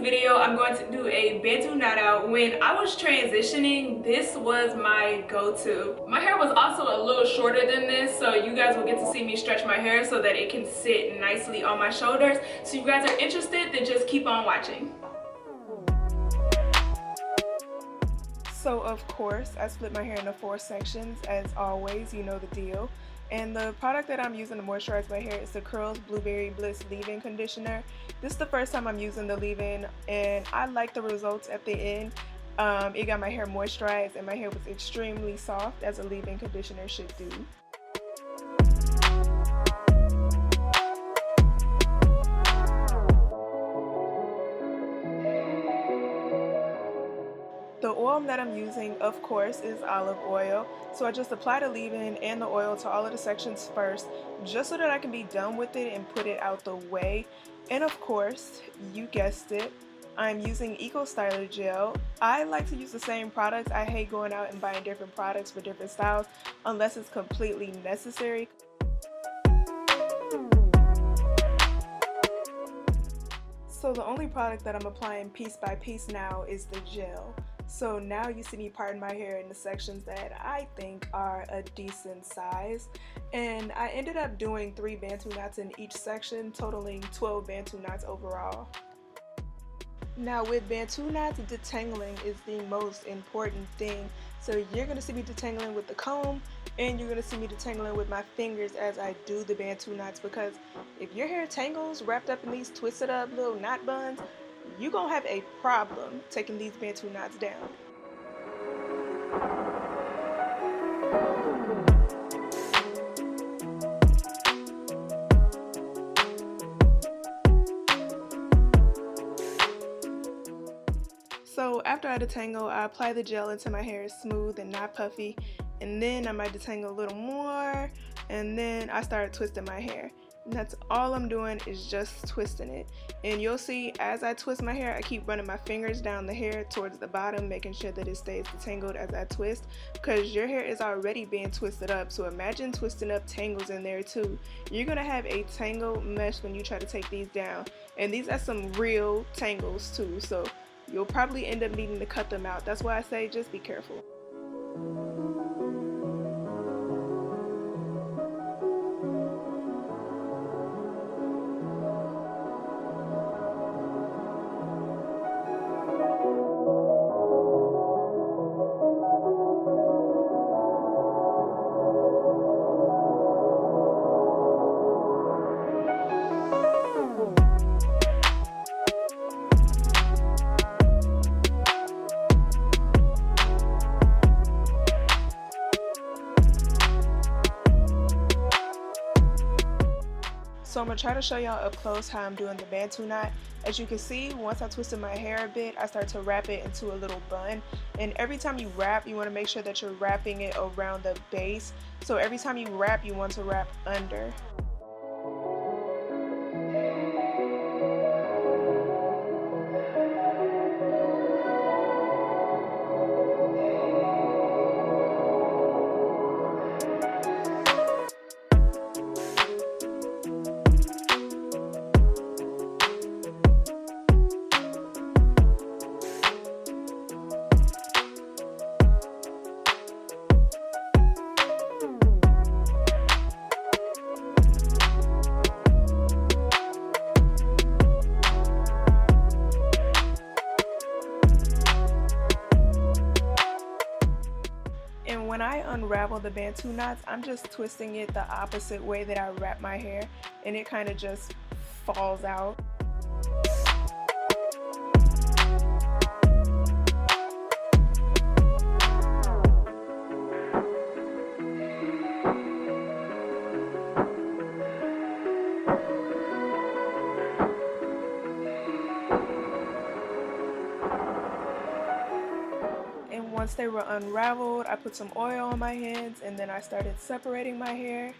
video, I'm going to do a Bantu knot out. When I was transitioning, this was my go-to. My hair was also a little shorter than this, so you guys will get to see me stretch my hair so that it can sit nicely on my shoulders. So if you guys are interested, then just keep on watching. So of course, I split my hair into 4 sections. As always, you know the deal. And the product that I'm using to moisturize my hair is the Curls Blueberry Bliss leave-in conditioner. This is the first time I'm using the leave-in, and I like the results at the end. It got my hair moisturized, and my hair was extremely soft, as a leave-in conditioner should do. The oil that I'm using, of course, is olive oil. So I just apply the leave-in and the oil to all of the sections first, just so that I can be done with it and put it out the way. And of course, you guessed it, I'm using Eco Styler gel. I like to use the same products. I hate going out and buying different products for different styles unless it's completely necessary. So the only product that I'm applying piece by piece now is the gel. So now you see me parting my hair in the sections that I think are a decent size. And I ended up doing 3 Bantu knots in each section, totaling 12 Bantu knots overall. Now with Bantu knots, detangling is the most important thing. So you're going to see me detangling with the comb, and you're going to see me detangling with my fingers as I do the Bantu knots, because if your hair tangles wrapped up in these twisted up little knot buns, you're going to have a problem taking these Bantu knots down. So after I detangle, I apply the gel until my hair is smooth and not puffy, and then I might detangle a little more, and then I start twisting my hair. And that's all I'm doing, is just twisting it. And you'll see as I twist my hair, I keep running my fingers down the hair towards the bottom, making sure that it stays detangled as I twist, because your hair is already being twisted up. So imagine twisting up tangles in there too. You're gonna have a tangle mess when you try to take these down, and these are some real tangles too, so you'll probably end up needing to cut them out. That's why I say just be careful. So I'm going to try to show y'all up close how I'm doing the Bantu knot. As you can see, once I twisted my hair a bit, I start to wrap it into a little bun. And every time you wrap, you want to make sure that you're wrapping it around the base. So every time you wrap, you want to wrap under. When I unravel the Bantu knots, I'm just twisting it the opposite way that I wrap my hair, and it kind of just falls out. Once they were unraveled, I put some oil on my hands, and then I started separating my hair.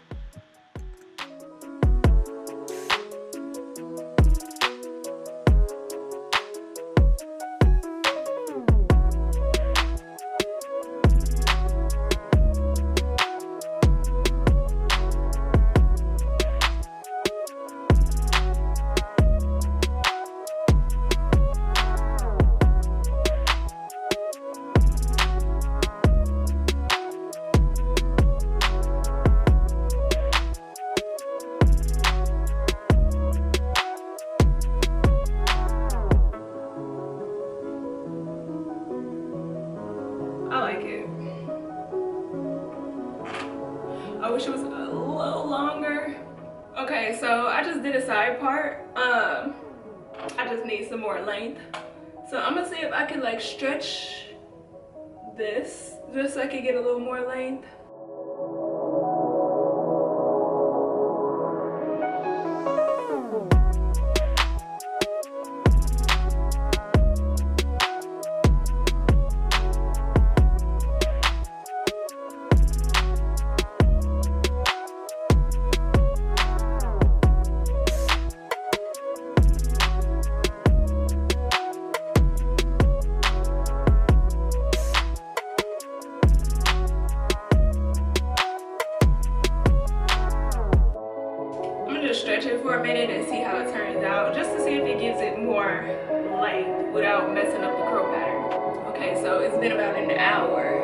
Okay, so I just did a side part. I just need some more length. So I'm gonna see if I can like stretch this just so I can get a little more length. Stretch it for a minute and see how it turns out, just to see if it gives it more length without messing up the curl pattern. Okay, so it's been about an hour.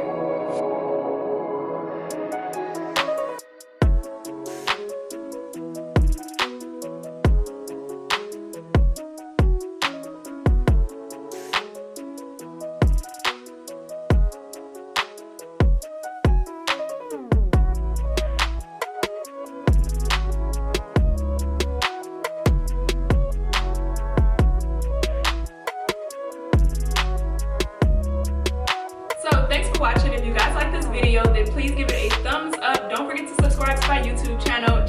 Watching. If you guys like this video, then please give it a thumbs up. Don't forget to subscribe to my YouTube channel.